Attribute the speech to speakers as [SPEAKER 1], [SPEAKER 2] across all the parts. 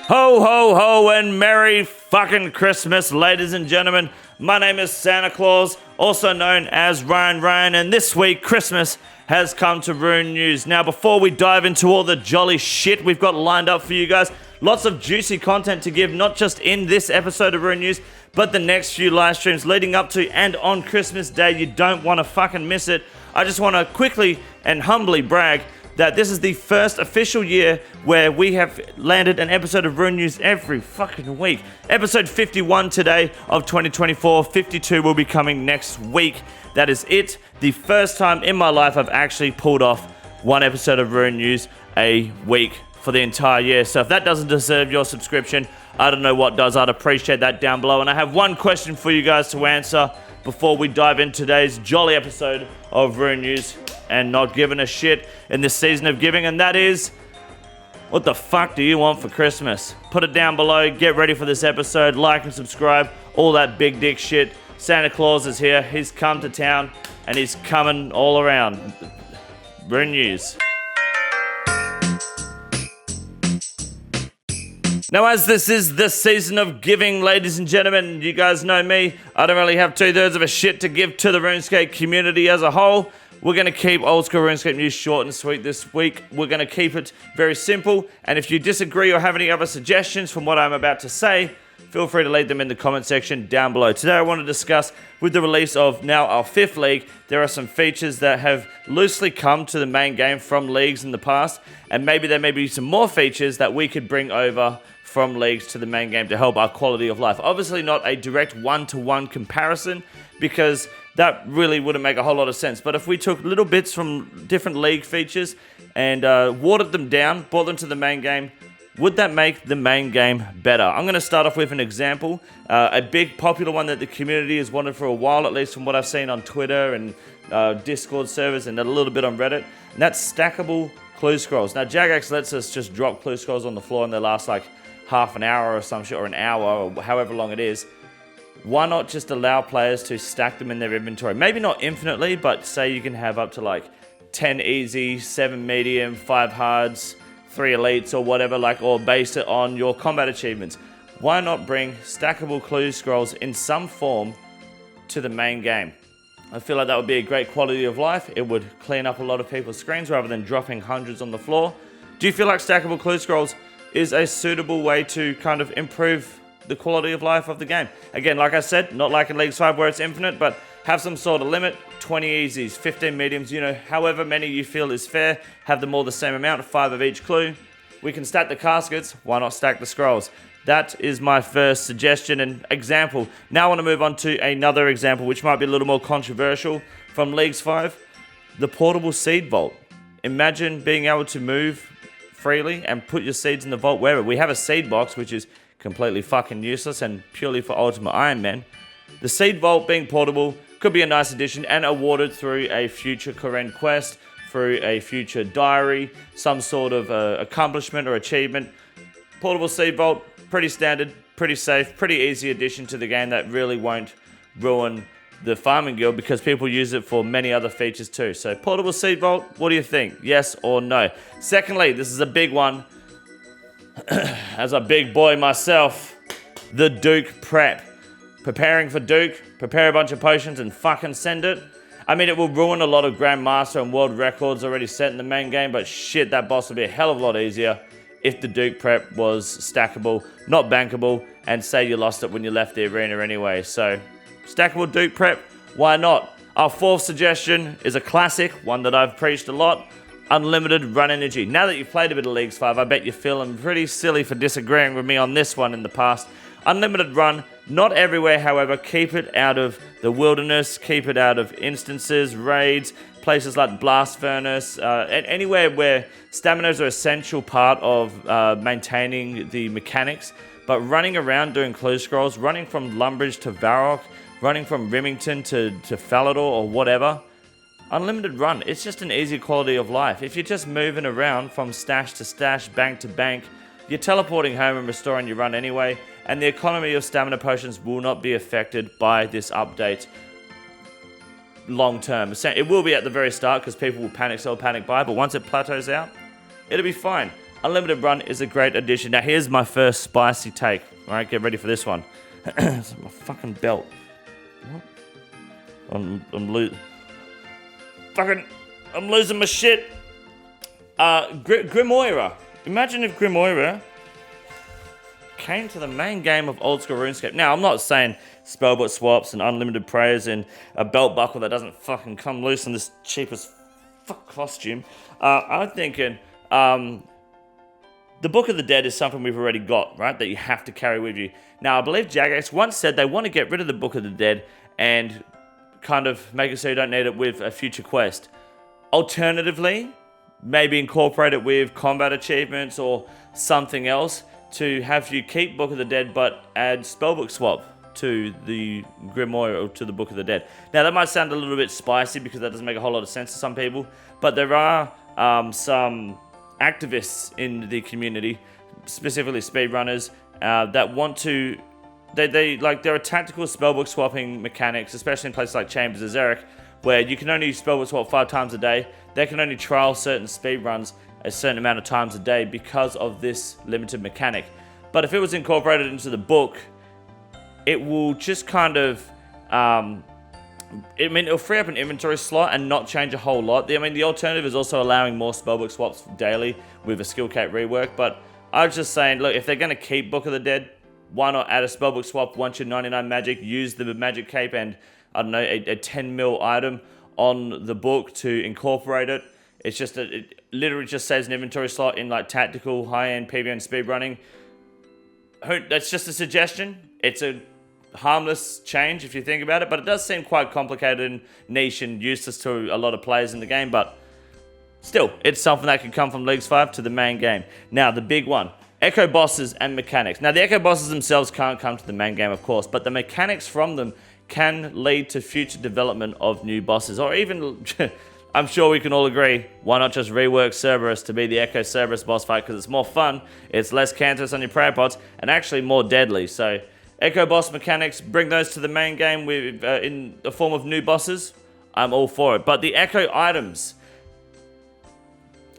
[SPEAKER 1] Ho, ho, ho, and Merry fucking Christmas, ladies and gentlemen. My name is Santa Claus, also known as Ryan, and this week, Christmas has come to Rune News. Now, before we dive into all the jolly shit we've got lined up for you guys, lots of juicy content to give, not just in this episode of Rune News, but the next few live streams leading up to and on Christmas Day. You don't want to fucking miss it. I just want to quickly and humbly brag that this is the first official year where we have landed an episode of Rune News every fucking week. Episode 51 today of 2024, 52 will be coming next week. That is it. The first time in my life I've actually pulled off one episode of Rune News a week for the entire year. So if that doesn't deserve your subscription, I don't know what does. I'd appreciate that down below. And I have one question for you guys to answer before we dive into today's jolly episode of Rune News and not giving a shit in this season of giving, and that is, what the fuck do you want for Christmas? Put it down below, get ready for this episode, like and subscribe, all that big dick shit. Santa Claus is here, he's come to town, and he's coming all around. Rune News. Now, as this is the season of giving, ladies and gentlemen, you guys know me, I don't really have 2/3 of a shit to give to the Runescape community as a whole. We're going to keep old school Runescape news short and sweet this week. We're going to keep it very simple, and if you disagree or have any other suggestions from what I'm about to say, feel free to leave them in the comment section down below. Today I want to discuss, with the release of now our 5th league, there are some features that have loosely come to the main game from leagues in the past, and maybe there may be some more features that we could bring over from leagues to the main game to help our quality of life. Obviously not a direct one-to-one comparison, because that really wouldn't make a whole lot of sense. But if we took little bits from different league features and watered them down, brought them to the main game, would that make the main game better? I'm going to start off with an example. A big popular one that the community has wanted for a while, at least from what I've seen on Twitter and Discord servers and a little bit on Reddit, and that's stackable clue scrolls. Now, Jagex lets us just drop clue scrolls on the floor and they last like half an hour or some shit, or an hour, or however long it is. Why not just allow players to stack them in their inventory? Maybe not infinitely, but say you can have up to like 10 easy, 7 medium, 5 hards, 3 elites or whatever, like, or base it on your combat achievements. Why not bring stackable clue scrolls in some form to the main game? I feel like that would be a great quality of life. It would clean up a lot of people's screens rather than dropping hundreds on the floor. Do you feel like stackable clue scrolls is a suitable way to kind of improve the quality of life of the game? Again, like I said, not like in League 5 where it's infinite, but have some sort of limit. 20 easies, 15 mediums, you know, however many you feel is fair. Have them all the same amount, 5 of each clue. We can stack the caskets, why not stack the scrolls? That is my first suggestion and example. Now I want to move on to another example, which might be a little more controversial from Leagues 5. The portable seed vault. Imagine being able to move freely and put your seeds in the vault wherever. We have a seed box, which is completely fucking useless and purely for Ultimate Ironman. The seed vault being portable could be a nice addition and awarded through a future Koren quest, through a future diary, some sort of accomplishment or achievement. Portable seed vault, pretty standard, pretty safe, pretty easy addition to the game that really won't ruin the farming guild because people use it for many other features too. So portable seed vault, what do you think? Yes or no? Secondly, this is a big one. As a big boy myself, the Duke prep. Preparing for Duke, prepare a bunch of potions and fucking send it. I mean, it will ruin a lot of Grandmaster and world records already set in the main game, but shit, that boss would be a hell of a lot easier if the Duke prep was stackable, not bankable, and say you lost it when you left the arena anyway. So, stackable Duke prep, why not? Our 4th suggestion is a classic, one that I've preached a lot. Unlimited run energy. Now that you've played a bit of Leagues 5, I bet you're feeling pretty silly for disagreeing with me on this one in the past. Unlimited run, not everywhere, however. Keep it out of the wilderness, keep it out of instances, raids, places like Blast Furnace, and anywhere where stamina is an essential part of maintaining the mechanics. But running around doing clue scrolls, running from Lumbridge to Varrock, running from Rimington to Falador or whatever, unlimited run, it's just an easy quality of life. If you're just moving around from stash to stash, bank to bank, you're teleporting home and restoring your run anyway, and the economy of stamina potions will not be affected by this update long term. It will be at the very start because people will panic sell, panic buy, but once it plateaus out, it'll be fine. Unlimited Run is a great addition. Now, here's my first spicy take. All right, get ready for this one. It's my fucking belt. What? I'm losing my shit. Grimoire. Imagine if Grimoire came to the main game of old school RuneScape. Now, I'm not saying spellbook swaps and unlimited prayers and a belt buckle that doesn't fucking come loose in this cheap as fuck costume. I'm thinking the Book of the Dead is something we've already got, right? That you have to carry with you. Now, I believe Jagex once said they want to get rid of the Book of the Dead and kind of make it so you don't need it with a future quest. Alternatively, maybe incorporate it with combat achievements or something else to have you keep Book of the Dead but add spellbook swap to the Grimoire or to the Book of the Dead. Now, that might sound a little bit spicy because that doesn't make a whole lot of sense to some people, but there are some activists in the community, specifically speedrunners, that want to... there are tactical spellbook swapping mechanics, especially in places like Chambers of Xeric, where you can only spellbook swap 5 times a day. They can only trial certain speedruns a certain amount of times a day because of this limited mechanic. But if it was incorporated into the book, it will just kind of... it'll free up an inventory slot and not change a whole lot. The alternative is also allowing more spellbook swaps daily with a skill cap rework. But I was just saying, look, if they're going to keep Book of the Dead, why not add a spellbook swap once you're 99 magic, use the magic cape and, I don't know, a 10 mil item on the book to incorporate it. It's just that it literally just saves an inventory slot in like tactical, high-end PvP and speedrunning. That's just a suggestion. It's a harmless change if you think about it, but it does seem quite complicated and niche and useless to a lot of players in the game, but still, it's something that could come from Leagues 5 to the main game. Now, the big one, Echo Bosses and mechanics. Now, the Echo Bosses themselves can't come to the main game, of course, but the mechanics from them can lead to future development of new bosses, or even, I'm sure we can all agree, why not just rework Cerberus to be the Echo Cerberus boss fight, because it's more fun, it's less cancerous on your prayer pots, and actually more deadly. So, Echo Boss mechanics, bring those to the main game with in the form of new bosses, I'm all for it. But the Echo items,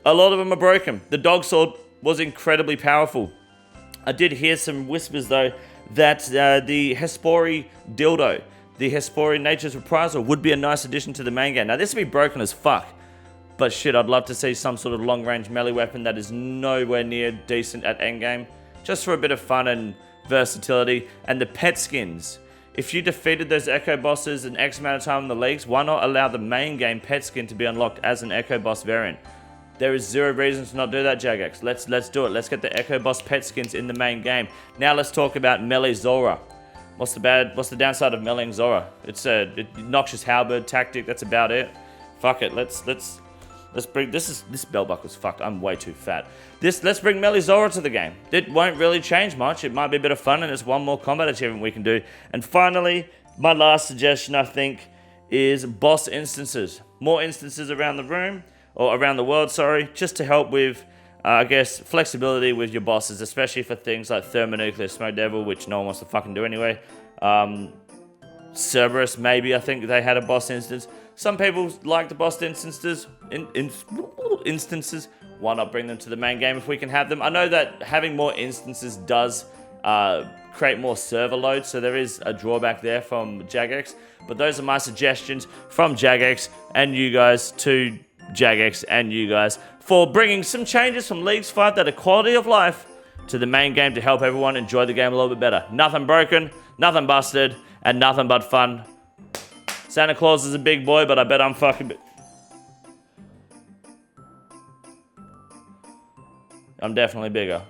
[SPEAKER 1] a lot of them are broken. The Dog Sword was incredibly powerful. I did hear some whispers, though, that the Hespori Dildo, the Hespori Nature's Reprisal, would be a nice addition to the main game. Now, this would be broken as fuck, but shit, I'd love to see some sort of long-range melee weapon that is nowhere near decent at endgame, just for a bit of fun and versatility. And the pet skins. If you defeated those Echo Bosses in X amount of time in the leagues, why not allow the main game pet skin to be unlocked as an Echo Boss variant? There is zero reason to not do that, Jagex. Let's do it. Let's get the Echo Boss pet skins in the main game. Now let's talk about Melee Zora. What's the downside of meleeing Zora? It's a noxious halberd tactic. That's about it. Fuck it. Let's bring this belt buckle's fucked. I'm way too fat. Let's bring Melee Zora to the game. It won't really change much. It might be a bit of fun, and it's one more combat achievement we can do. And finally, my last suggestion, I think, is boss instances. More instances around the room, or around the world, sorry, just to help with, I guess, flexibility with your bosses, especially for things like Thermonuclear Smoke Devil, which no one wants to fucking do anyway. Cerberus, maybe, I think they had a boss instance. Some people like the boss instances. Why not bring them to the main game if we can have them? I know that having more instances does create more server load, so there is a drawback there from Jagex. But those are my suggestions from Jagex and you guys to Jagex and you guys for bringing some changes from Leagues 5 that are quality of life to the main game to help everyone enjoy the game a little bit better. Nothing broken, nothing busted, and nothing but fun. Santa Claus is a big boy, but I bet I'm fucking... I'm definitely bigger.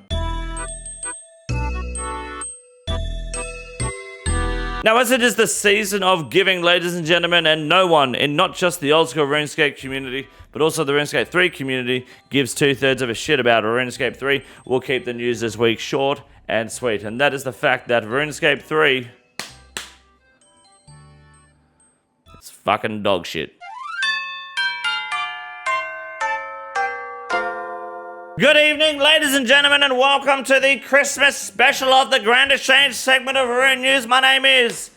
[SPEAKER 1] Now, as it is the season of giving, ladies and gentlemen, and no one in not just the old school RuneScape community, but also the RuneScape 3 community gives 2/3 of a shit about RuneScape 3, we'll keep the news this week short and sweet. And that is the fact that RuneScape 3... it's fucking dog shit. Good evening, ladies and gentlemen, and welcome to the Christmas special of the Grand Exchange segment of Rune News. My name is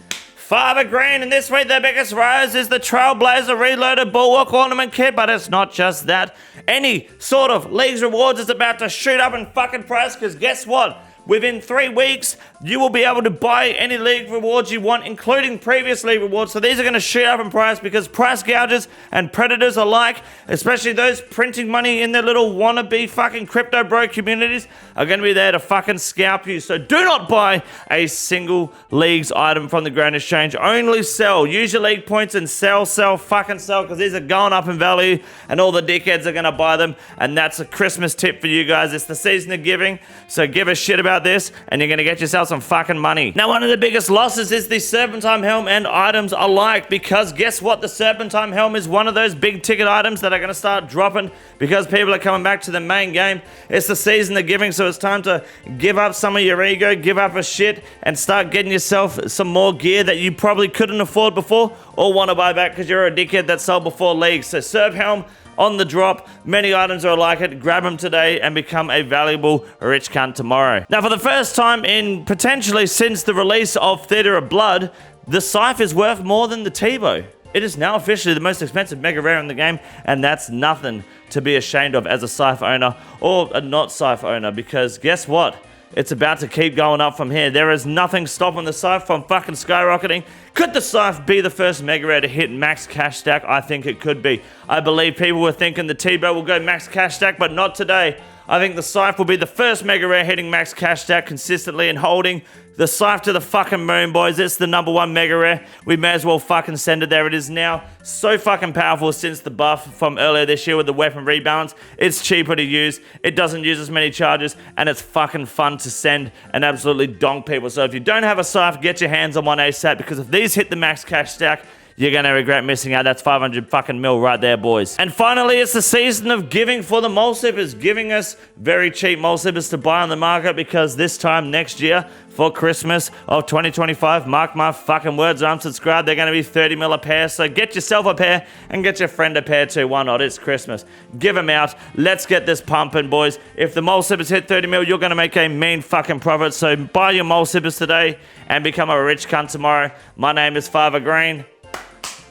[SPEAKER 1] Father Green, and this week the biggest rise is the Trailblazer Reloaded Bulwark Ornament Kit, but it's not just that. Any sort of Leagues rewards is about to shoot up in fucking price, because guess what? Within 3 weeks, you will be able to buy any League rewards you want, including previous League rewards. So these are going to shoot up in price because price gougers and predators alike, especially those printing money in their little wannabe fucking crypto bro communities, are going to be there to fucking scalp you. So do not buy a single Leagues item from the Grand Exchange. Only sell. Use your League points and sell, fucking sell, because these are going up in value and all the dickheads are going to buy them. And that's a Christmas tip for you guys. It's the season of giving, so give a shit about this and you're going to get yourself some fucking money. Now, one of the biggest losses is the Serpentine Helm and items alike, because guess what? The Serpentine Helm is one of those big ticket items that are going to start dropping because people are coming back to the main game. It's the season of giving, so it's time to give up some of your ego, give up a shit, and start getting yourself some more gear that you probably couldn't afford before or want to buy back because you're a dickhead that sold before Leagues. So Serp Helm on the drop, many items are like it. Grab them today and become a valuable rich cunt tomorrow. Now, for the first time in potentially since the release of Theatre of Blood, the Scythe is worth more than the T-Bow. It is now officially the most expensive mega rare in the game, and that's nothing to be ashamed of as a Scythe owner or a not Scythe owner, because guess what? It's about to keep going up from here. There is nothing stopping the Scythe from fucking skyrocketing. Could the Scythe be the first mega rare to hit max cash stack? I think it could be. I believe people were thinking the T-Bow will go max cash stack, but not today. I think the Scythe will be the first mega rare hitting max cash stack consistently and holding the Scythe to the fucking moon, boys. It's the #1 mega rare. We may as well fucking send it there. It is now so fucking powerful since the buff from earlier this year with the weapon rebalance. It's cheaper to use. It doesn't use as many charges, and it's fucking fun to send and absolutely donk people. So if you don't have a Scythe, get your hands on one ASAP, because if these hit the max cash stack, you're going to regret missing out. That's 500 fucking mil right there, boys. And finally, it's the season of giving for the mole sippers, giving us very cheap mole sippers to buy on the market, because this time next year, for Christmas of 2025, mark my fucking words, I'm subscribed, they're going to be 30 mil a pair. So get yourself a pair and get your friend a pair too. Why not? It's Christmas. Give them out. Let's get this pumping, boys. If the mole sippers hit 30 mil, you're going to make a mean fucking profit. So buy your mole sippers today and become a rich cunt tomorrow. My name is Father Green.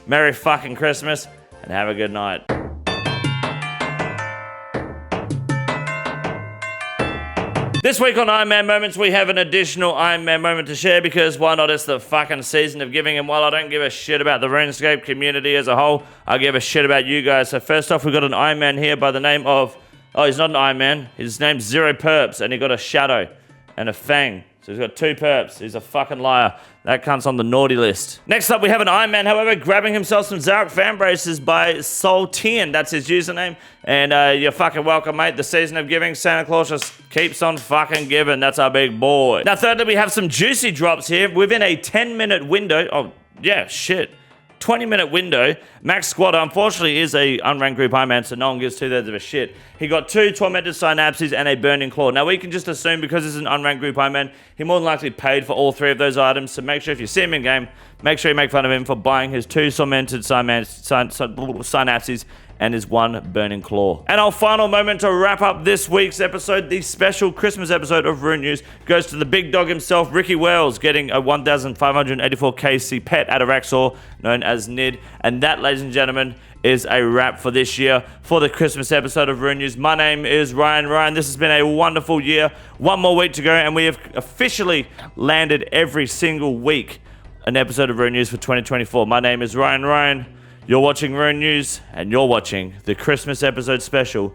[SPEAKER 1] Merry fucking Christmas, and have a good night. This week on Ironman Moments, we have an additional Ironman moment to share, because why not? It's the fucking season of giving, and while I don't give a shit about the Runescape community as a whole, I give a shit about you guys. So first off, we've got an Ironman here by the name of... Oh, he's not an Ironman. His name's Zero Perps, and he got a shadow and a fang. So he's got 2 perps. He's a fucking liar. That cunt's on the naughty list. Next up, we have an Ironman, however, grabbing himself some Zarek fan braces by Soltian. That's his username. And you're fucking welcome, mate. The season of giving, Santa Claus just keeps on fucking giving. That's our big boy. Now, thirdly, we have some juicy drops here within a 10-minute window. Oh, yeah, shit. 20-minute window. Max Squatter, unfortunately, is a unranked group Ironman, so no one gives 2/3 of a shit. He got 2 Tormented Synapses and a Burning Claw. Now, we can just assume, because he's an unranked group Ironman, he more than likely paid for all 3 of those items, so make sure if you see him in game, make sure you make fun of him for buying his 2 Tormented Synapses and his 1 Burning Claw. And our final moment to wrap up this week's episode, the special Christmas episode of Rune News, goes to the big dog himself, Ricky Wells, getting a 1,584 KC pet at Araxor, known as Nid. And that, ladies and gentlemen, is a wrap for this year for the Christmas episode of Rune News. My name is Ryan. This has been a wonderful year. 1 more week to go, and we have officially landed every single week an episode of Rune News for 2024. My name is Ryan. You're watching Rune News, and you're watching the Christmas episode special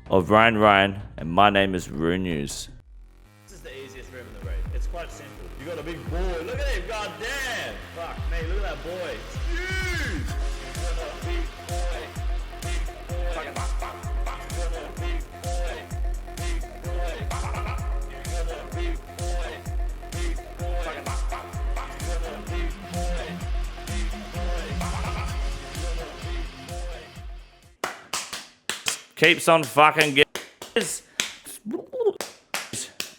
[SPEAKER 1] of Ryan, and my name is Rune News. This is the easiest room in the raid. It's quite simple. You got a big boy. Look at him, goddamn! Fuck me, look at that boy. It's huge! You got a big boy. Fucking fuck. You got a big boy. You got a big boy. Fucking fuck. You got a big boy. Keeps on fucking getting.